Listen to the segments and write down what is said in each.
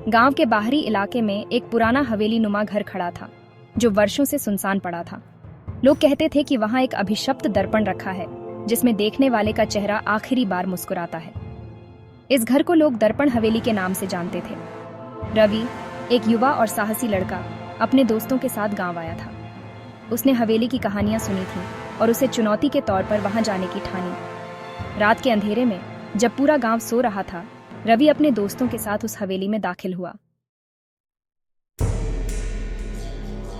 गांव के बाहरी इलाके में एक पुराना हवेली नुमा घर खड़ा था जो वर्षों से सुनसान पड़ा था। लोग कहते थे कि वहां एक अभिशप्त दर्पण रखा है जिसमें देखने वाले का चेहरा आखिरी बार मुस्कुराता है। इस घर को लोग दर्पण हवेली के नाम से जानते थे। रवि, एक युवा और साहसी लड़का, अपने दोस्तों के साथ गांव आया था। उसने हवेली की कहानियां सुनी थीं और उसे चुनौती के तौर पर वहां जाने की ठानी। रात के अंधेरे में जब पूरा गांव सो रहा था, रवि अपने दोस्तों के साथ उस हवेली में दाखिल हुआ।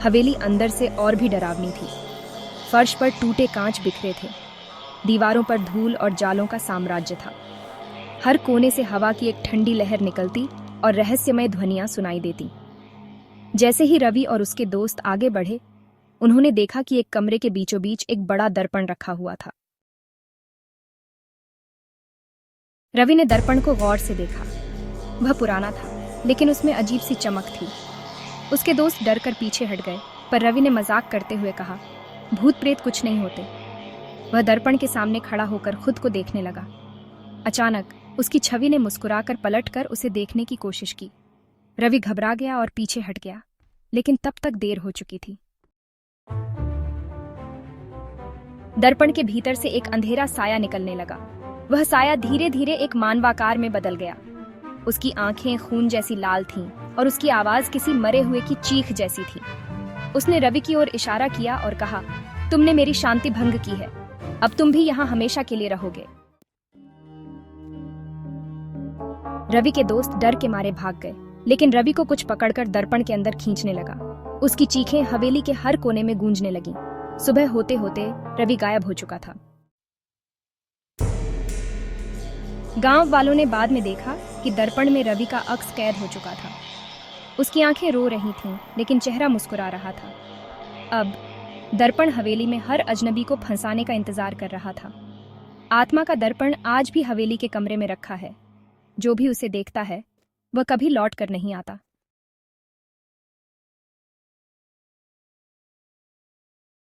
हवेली अंदर से और भी डरावनी थी। फर्श पर टूटे कांच बिखरे थे, दीवारों पर धूल और जालों का साम्राज्य था। हर कोने से हवा की एक ठंडी लहर निकलती और रहस्यमय ध्वनियां सुनाई देती। जैसे ही रवि और उसके दोस्त आगे बढ़े, उन्होंने देखा कि एक कमरे के बीचों बीच एक बड़ा दर्पण रखा हुआ था। रवि ने दर्पण को गौर से देखा। वह पुराना था, लेकिन उसमें अजीब सी चमक थी। उसके दोस्त डर कर पीछे हट गए, पर रवि ने मजाक करते हुए कहा, भूत प्रेत कुछ नहीं होते। वह दर्पण के सामने खड़ा होकर खुद को देखने लगा। अचानक उसकी छवि ने मुस्कुराकर पलटकर उसे देखने की कोशिश की। रवि घबरा गया और पीछे हट गया, लेकिन तब तक देर हो चुकी थी। दर्पण के भीतर से एक अंधेरा साया निकलने लगा। वह साया धीरे धीरे एक मानवाकार में बदल गया। उसकी आंखें खून जैसी लाल थीं और उसकी आवाज किसी मरे हुए की चीख जैसी थी। उसने रवि की ओर इशारा किया और कहा, तुमने मेरी शांति भंग की है, अब तुम भी यहाँ हमेशा के लिए रहोगे। रवि के दोस्त डर के मारे भाग गए, लेकिन रवि को कुछ पकड़कर दर्पण के अंदर खींचने लगा। उसकी चीखें हवेली के हर कोने में गूंजने लगीं। सुबह होते होते रवि गायब हो चुका था। गांव वालों ने बाद में देखा कि दर्पण में रवि का अक्स कैद हो चुका था। उसकी आंखें रो रही थीं, लेकिन चेहरा मुस्कुरा रहा था। अब दर्पण हवेली में हर अजनबी को फंसाने का इंतजार कर रहा था। आत्मा का दर्पण आज भी हवेली के कमरे में रखा है। जो भी उसे देखता है, वह कभी लौट कर नहीं आता।